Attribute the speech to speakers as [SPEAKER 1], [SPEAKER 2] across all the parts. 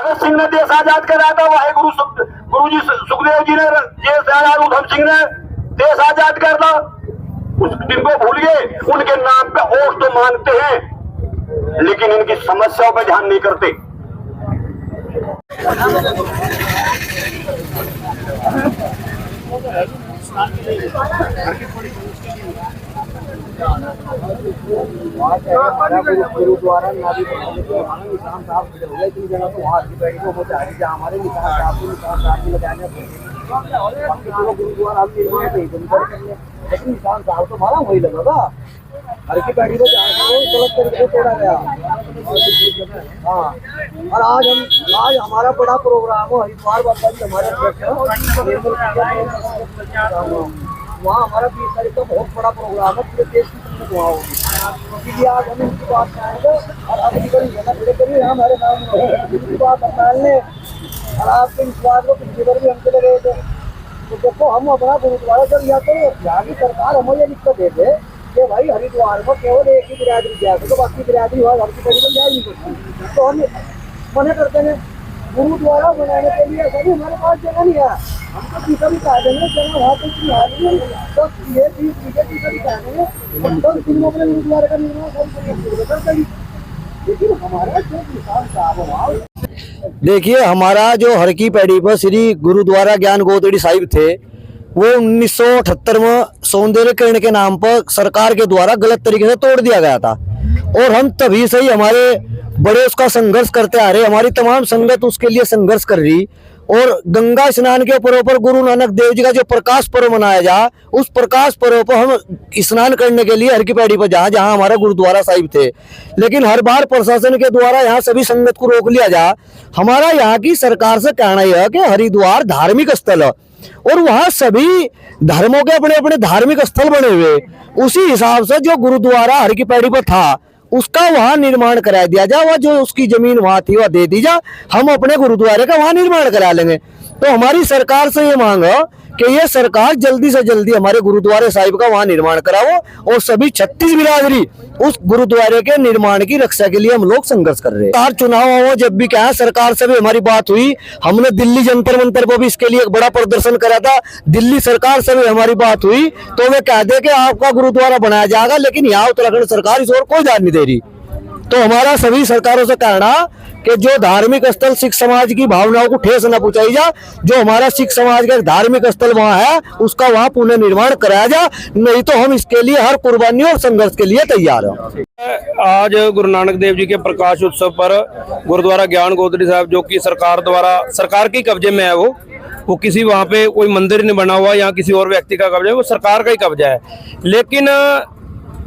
[SPEAKER 1] भगत सिंह ने देश आजाद कराया था, वाहे गुरु जी सुखदेव जी ने देश आजाद, उधम सिंह ने देश आजाद कर दा। उस दिन को भूल गए। उनके नाम पे ओट तो मांगते हैं लेकिन इनकी समस्याओं पे ध्यान नहीं करते।
[SPEAKER 2] गुरुद्वारा निशान साहब हो गया इतनी जगह तो वहाँ की बैठी को होता है जहाँ हमारे निशान साहब को निशान साहब को लगाने बाकी तो गुरुद्वारा हम निर्माण नहीं करने, लेकिन निशान साहब तो हमारा वही लगा था। हर की बैठी को गलत तरीके से तोड़ा गया। हाँ, और आज हमारा बड़ा प्रोग्राम हो हरिद्वार बाबा जी हमारे अध्यक्ष, वहाँ हमारा 20 तारीख का बहुत बड़ा प्रोग्राम है, पूरे देश की दुआ होगी। इसीलिए आज हम इनकी बात करेंगे और अगली करी हमारे इनकी बात बताने और आपके विश्वास को पिछली बार भी हमसे लगे थे। तो देखो हम अपना गुरुद्वारा चल या तो यहाँ की सरकार हमें ये दिक्कत दे दे कि भाई हरिद्वार में केवल एक ही बिरादरी जा सके, बाकी बिरादरी हो घर की तरीके जा ही नहीं सकती। तो हम मना करते हैं गुरुद्वारा बनाने के लिए सभी हमारे पास जगह नहीं है। हम तो किसी भी कह देंगे जगह वहाँ पे तो ये चीज किसी भी कह देंगे तो फिल्मों अपने गुरुद्वारे का निर्माण करते। लेकिन हमारा जो किसान साहब
[SPEAKER 3] देखिए, हमारा जो हर की पैड़ी पर श्री गुरुद्वारा ज्ञान गोदड़ी साहिब थे वो 1978 में सौंदर्यकरण के नाम पर सरकार के द्वारा गलत तरीके से तोड़ दिया गया था और हम तभी से ही हमारे बड़े उसका संघर्ष करते आ रहे। हमारी तमाम संगत उसके लिए संघर्ष कर रही और गंगा स्नान के पर्व पर गुरु नानक देव जी का जो प्रकाश पर्व मनाया जा, उस प्रकाश पर्व पर हम स्नान करने के लिए हर की पैड़ी पर जहाँ हमारा गुरुद्वारा साहिब थे, लेकिन हर बार प्रशासन के द्वारा यहाँ सभी संगत को रोक लिया जा। हमारा यहाँ की सरकार से कहना यह है कि हरिद्वार धार्मिक स्थल है और वहाँ सभी धर्मों के अपने अपने धार्मिक स्थल बने हुए, उसी हिसाब से जो गुरुद्वारा हर की पैड़ी पर था उसका वहां निर्माण करा दिया जाए। वह जो उसकी जमीन वहां थी वह दे दी जा, हम अपने गुरुद्वारे का वहां निर्माण करा लेंगे। तो हमारी सरकार से ये मांग है कि ये सरकार जल्दी से जल्दी हमारे गुरुद्वारे साहिब का वहां निर्माण कराओ और सभी 36 बिरादरी उस गुरुद्वारे के निर्माण की रक्षा के लिए हम लोग संघर्ष कर रहे हैं। चुनाव हो जब भी क्या है, सरकार से भी हमारी बात हुई, हमने दिल्ली जंतर मंतर पर भी इसके लिए एक बड़ा प्रदर्शन करा था। दिल्ली सरकार से भी हमारी बात हुई तो वे कह दे कि आपका गुरुद्वारा बनाया जाएगा, लेकिन यहाँ उत्तराखंड सरकार इस ओर कोई ध्यान नहीं दे रही। तो हमारा सभी सरकारों से कहना कि जो धार्मिक स्थल सिख समाज की भावनाओं को ठेस न पहुंचाई जा, जो हमारा सिख समाज का धार्मिक स्थल वहां है उसका वहां पुनर्निर्माण कराया जा, नहीं तो हम इसके लिए हर कुर्बानी और संघर्ष के लिए तैयार हैं।
[SPEAKER 4] आज गुरु नानक देव जी के प्रकाश उत्सव पर गुरुद्वारा ज्ञान गोदड़ी साहब जो कि सरकार द्वारा सरकार के कब्जे में है, वो किसी वहाँ पे कोई मंदिर नहीं बना हुआ या किसी और व्यक्ति का कब्जा है, वो सरकार का ही कब्जा है। लेकिन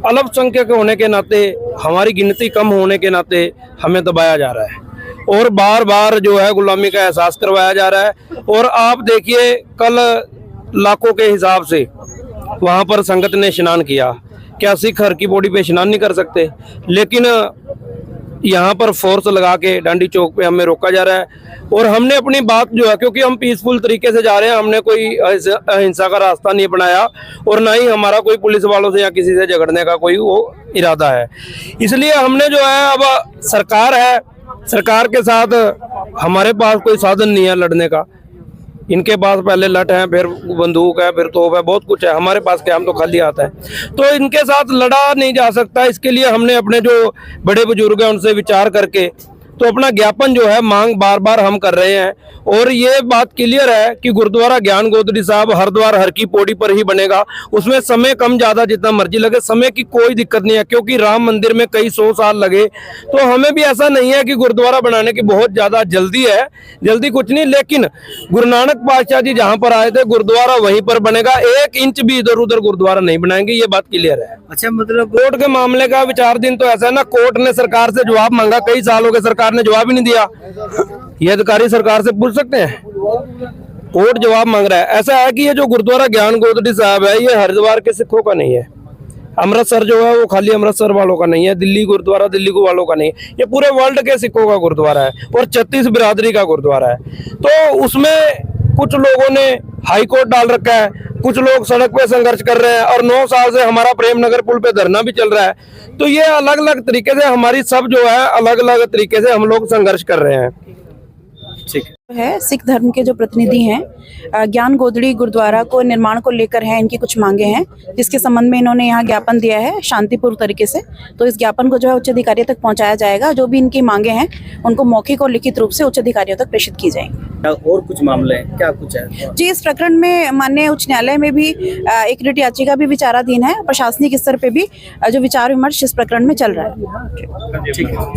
[SPEAKER 4] अल्पसंख्यक होने के नाते, हमारी गिनती कम होने के नाते हमें दबाया जा रहा है और बार बार जो है गुलामी का एहसास करवाया जा रहा है। और आप देखिए कल लाखों के हिसाब से वहाँ पर संगत ने स्नान किया। क्या सिख हर की बॉडी पे स्नान नहीं कर सकते? लेकिन यहाँ पर फोर्स लगा के डांडी चौक पे हमें रोका जा रहा है और हमने अपनी बात जो है, क्योंकि हम पीसफुल तरीके से जा रहे हैं, हमने कोई अहिंसा का रास्ता नहीं अपनाया और ना ही हमारा कोई पुलिस वालों से या किसी से झगड़ने का कोई वो इरादा है। इसलिए हमने जो है, अब सरकार है, सरकार के साथ हमारे पास कोई साधन नहीं है लड़ने का। इनके पास पहले लठ है, फिर बंदूक है, फिर तोप है, बहुत कुछ है। हमारे पास क्या, हम तो खाली आता है। तो इनके साथ लड़ा नहीं जा सकता। इसके लिए हमने अपने जो बड़े बुजुर्ग हैं उनसे विचार करके तो अपना ज्ञापन जो है मांग बार बार हम कर रहे हैं। और ये बात क्लियर है कि गुरुद्वारा ज्ञान गोदड़ी साहब हरिद्वार हर की पौड़ी पर ही बनेगा। उसमें समय कम ज्यादा जितना मर्जी लगे, समय की कोई दिक्कत नहीं है, क्योंकि राम मंदिर में कई 100 साल लगे। तो हमें भी ऐसा नहीं है कि गुरुद्वारा बनाने की बहुत ज्यादा जल्दी है, जल्दी कुछ नहीं। लेकिन गुरु नानक पातशाह जी जहाँ पर आए थे गुरुद्वारा वहीं पर बनेगा, 1 इंच भी इधर उधर गुरुद्वारा नहीं बनाएंगे, ये बात क्लियर है।
[SPEAKER 3] अच्छा, मतलब
[SPEAKER 4] कोर्ट के मामले का विचार दिन तो ऐसा है ना, कोर्ट ने सरकार से जवाब मांगा, कई सालों के सरकार ने जवाब ही नहीं दिया। ये अधिकारी सरकार से पूछ सकते हैं? कोर्ट जवाब मांग रहा है। ऐसा है कि ये जो गुरुद्वारा ज्ञान गोदड़ी साहब है, ये हरिद्वार के सिखों का नहीं है। अमृतसर जो है वो खाली अमृतसर वालों का नहीं है, दिल्ली गुरुद्वारा दिल्ली को वालों का नहीं है, ये पूरे वर्ल्ड के सिखों का गुरुद्वारा है और 36 बिरादरी का गुरुद्वारा है। तो उसमें कुछ लोगों ने हाई कोर्ट डाल रखा है, कुछ लोग सड़क पे संघर्ष कर रहे हैं और 9 साल से हमारा प्रेम नगर पुल पे धरना भी चल रहा है। तो ये अलग अलग तरीके से हमारी सब जो है अलग अलग तरीके से हम लोग संघर्ष कर रहे हैं। ठीक
[SPEAKER 5] है सिख धर्म के जो प्रतिनिधि हैं ज्ञान गोदड़ी गुरुद्वारा को निर्माण को लेकर है, इनकी कुछ मांगे हैं जिसके संबंध में इन्होंने यहाँ ज्ञापन दिया है शांतिपूर्ण तरीके से। तो इस ज्ञापन को जो है उच्च अधिकारियों तक पहुँचाया जाएगा। जो भी इनकी मांगे हैं उनको मौखिक और लिखित रूप से उच्च अधिकारियों तक प्रेषित की जाएंगी।
[SPEAKER 2] और कुछ मामले हैं क्या कुछ है
[SPEAKER 5] जी, इस प्रकरण में माननीय उच्च न्यायालय में भी एक रिट याचिका भी विचाराधीन है। प्रशासनिक स्तर पे भी जो विचार विमर्श इस प्रकरण में चल रहा है।
[SPEAKER 2] ठीक है।